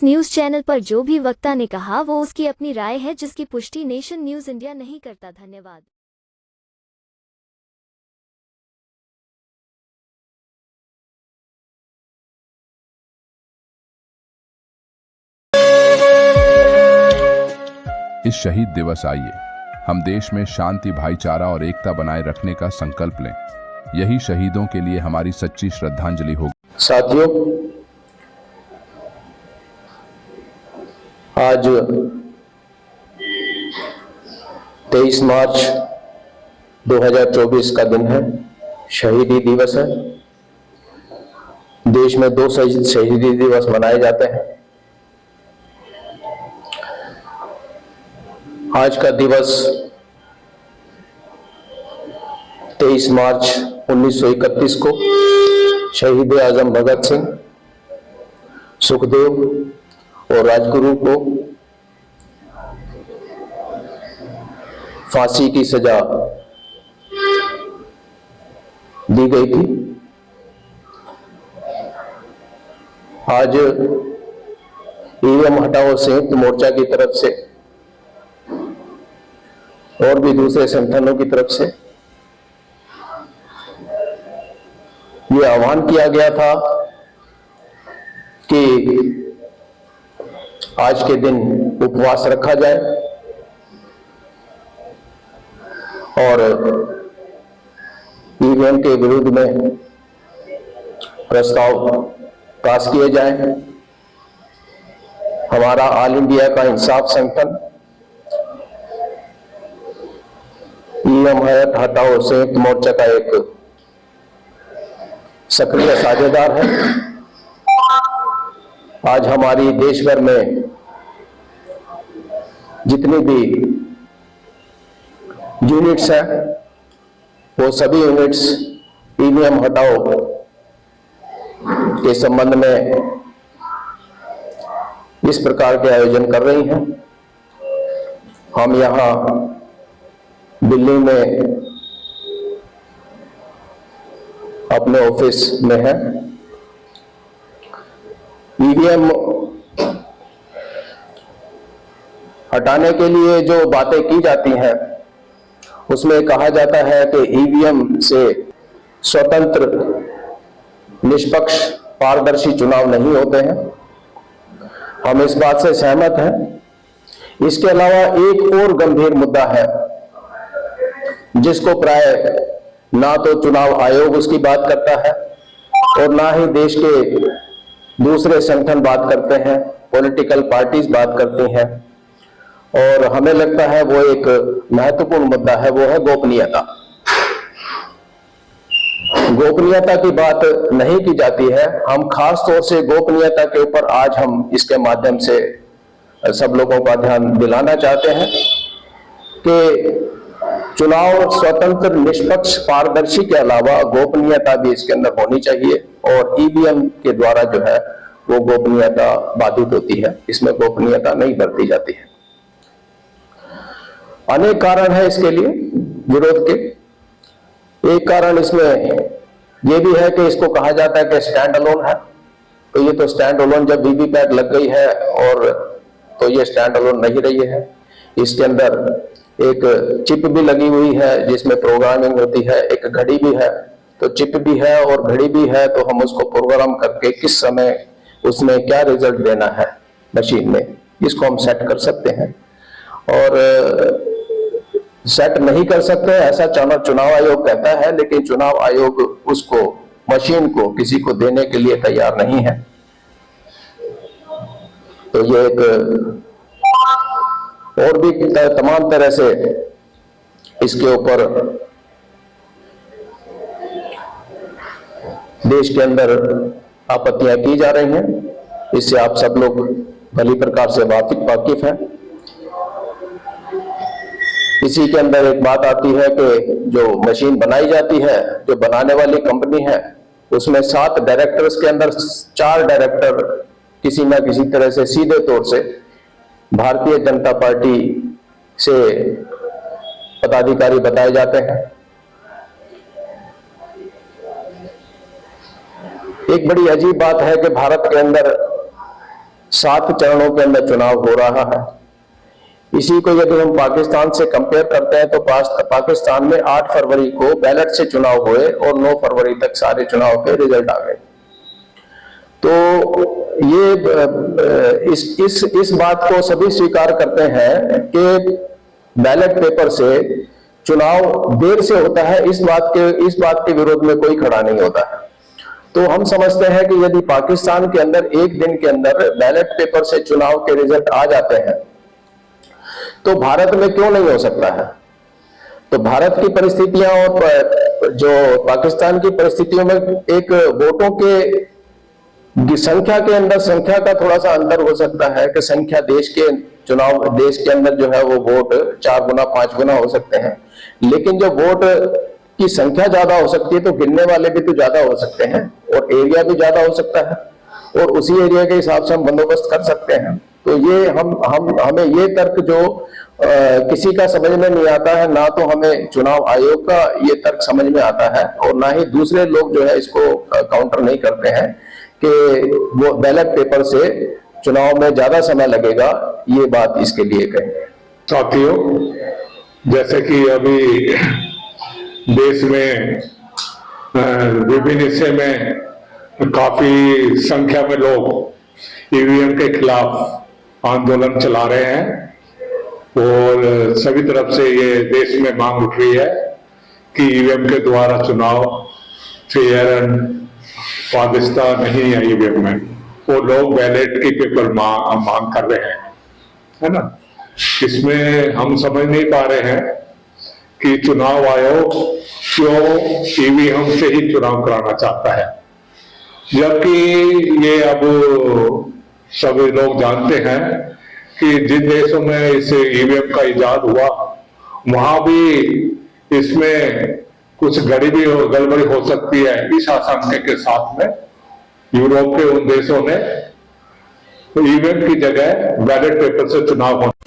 इस news channel पर जो भी वक्ता ने कहा वो उसकी अपनी राय है जिसकी पुष्टि नेशन न्यूज इंडिया नहीं करता। धन्यवाद। इस शहीद दिवस आइए हम देश में शांति, भाईचारा और एकता बनाए रखने का संकल्प लें। यही शहीदों के लिए हमारी सच्ची श्रद्धांजलि होगी। साथियों, आज 23 मार्च 2024 का दिन है, शहीदी दिवस है। देश में 2 शहीदी दिवस मनाए जाते हैं। आज का दिवस 23 मार्च 1931 को शहीद आजम भगत सिंह, सुखदेव और राजगुरु को फांसी की सजा दी गई थी। आज ईवीएम हटाओ संयुक्त मोर्चा की तरफ से और भी दूसरे संगठनों की तरफ से ये आह्वान किया गया था कि आज के दिन उपवास रखा जाए और ईवीएम के विरुद्ध में प्रस्ताव पास किए जाए। हमारा ऑल इंडिया का इंसाफ संगठन ईवीएम हटाओ संयुक्त मोर्चा का एक सक्रिय साझेदार है। आज हमारी देश भर में जितनी भी यूनिट्स हैं वो सभी यूनिट्स ईवीएम हटाओ के संबंध में इस प्रकार के आयोजन कर रही हैं। हम यहां दिल्ली में अपने ऑफिस में है। ईवीएम हटाने के लिए जो बातें की जाती हैं उसमें कहा जाता है कि ईवीएम से स्वतंत्र, निष्पक्ष, पारदर्शी चुनाव नहीं होते हैं। हम इस बात से सहमत हैं। इसके अलावा एक और गंभीर मुद्दा है जिसको प्राय ना तो चुनाव आयोग उसकी बात करता है और ना ही देश के दूसरे संगठन बात करते हैं, पॉलिटिकल पार्टीज बात करती हैं, और हमें लगता है वो एक महत्वपूर्ण मुद्दा है, वो है गोपनीयता। गोपनीयता की बात नहीं की जाती है। हम खास तौर से गोपनीयता के ऊपर आज हम इसके माध्यम से सब लोगों का ध्यान दिलाना चाहते हैं कि चुनाव स्वतंत्र, निष्पक्ष, पारदर्शी के अलावा गोपनीयता भी इसके अंदर होनी चाहिए और ईवीएम के द्वारा जो है वो गोपनीयता बाधित होती है, इसमें गोपनीयता नहीं बरती जाती है। अनेक कारण है इसके लिए विरोध के। एक कारण इसमें यह भी है कि इसको कहा जाता है कि स्टैंड अलोन है, तो ये तो स्टैंड अलोन जब वीवीपैट लग गई है और तो ये स्टैंड अलोन नहीं रही है। इसके अंदर एक चिप भी लगी हुई है जिसमें प्रोग्रामिंग होती है, एक घड़ी भी है। तो चिप भी है और घड़ी भी है, तो हम उसको प्रोग्राम करके किस समय उसमें क्या रिजल्ट देना है मशीन में, इसको हम सेट कर सकते हैं। और सेट नहीं कर सकते ऐसा चुनाव आयोग कहता है, लेकिन चुनाव आयोग उसको, मशीन को किसी को देने के लिए तैयार नहीं है। तो ये एक और भी तमाम तरह से इसके ऊपर देश के अंदर आपत्तियां की जा रही हैं। इससे आप सब लोग भली प्रकार से वाकिफ हैं। इसी के अंदर एक बात आती है कि जो मशीन बनाई जाती है, जो बनाने वाली कंपनी है, उसमें 7 डायरेक्टर्स के अंदर 4 डायरेक्टर किसी ना किसी तरह से सीधे तौर से भारतीय जनता पार्टी से पदाधिकारी बताए जाते हैं। एक बड़ी अजीब बात है कि भारत के अंदर 7 चरणों के अंदर चुनाव हो रहा है। इसी को यदि हम पाकिस्तान से कंपेयर करते हैं तो पाकिस्तान में 8 फरवरी को बैलेट से चुनाव हुए और 9 फरवरी तक सारे चुनाव के रिजल्ट आ गए। तो ये इस बात को सभी स्वीकार करते हैं कि बैलेट पेपर से चुनाव देर से होता है, इस बात के विरोध में कोई खड़ा नहीं होता है। तो हम समझते हैं कि यदि पाकिस्तान के अंदर एक दिन के अंदर बैलेट पेपर से चुनाव के रिजल्ट आ जाते हैं तो भारत में क्यों नहीं हो सकता है। तो भारत की परिस्थितियां और जो पाकिस्तान की परिस्थितियों में एक वोटों के संख्या के अंदर संख्या का थोड़ा सा अंतर हो सकता है कि संख्या देश के अंदर जो है वो वोट 4 गुना 5 गुना हो सकते हैं, लेकिन जो वोट की संख्या ज्यादा हो सकती है तो गिनने वाले भी तो ज्यादा हो सकते हैं और एरिया भी ज्यादा हो सकता है और उसी एरिया के हिसाब से हम बंदोबस्त कर सकते हैं। तो ये हमें ये तर्क जो किसी का समझ में नहीं आता है, ना तो हमें चुनाव आयोग का ये तर्क समझ में आता है और ना ही दूसरे लोग जो है इसको काउंटर नहीं करते हैं कि वो बैलेट पेपर से चुनाव में ज्यादा समय लगेगा, ये बात इसके लिए कहेंगे। साथियों, जैसे कि अभी देश में विभिन्न हिस्से में काफी संख्या में लोग ईवीएम के खिलाफ आंदोलन चला रहे हैं और सभी तरफ से ये देश में मांग उठ रही है कि ईवीएम के द्वारा चुनाव फेयर एंड स्वादिष्टता नहीं है ईवीएम में, वो लोग बैलेट की पेपर मांग कर रहे हैं, है ना। इसमें हम समझ नहीं पा रहे हैं कि चुनाव आयोग क्यों ईवीएम से ही चुनाव कराना चाहता है, जबकि ये अब सभी लोग जानते हैं कि जिन देशों में इस ईवीएम का इजाद हुआ वहां भी इसमें कुछ गड़बड़ी हो सकती है। इस आशंका के साथ में यूरोप के उन देशों ने ईवीएम की जगह बैलेट पेपर से चुनाव होने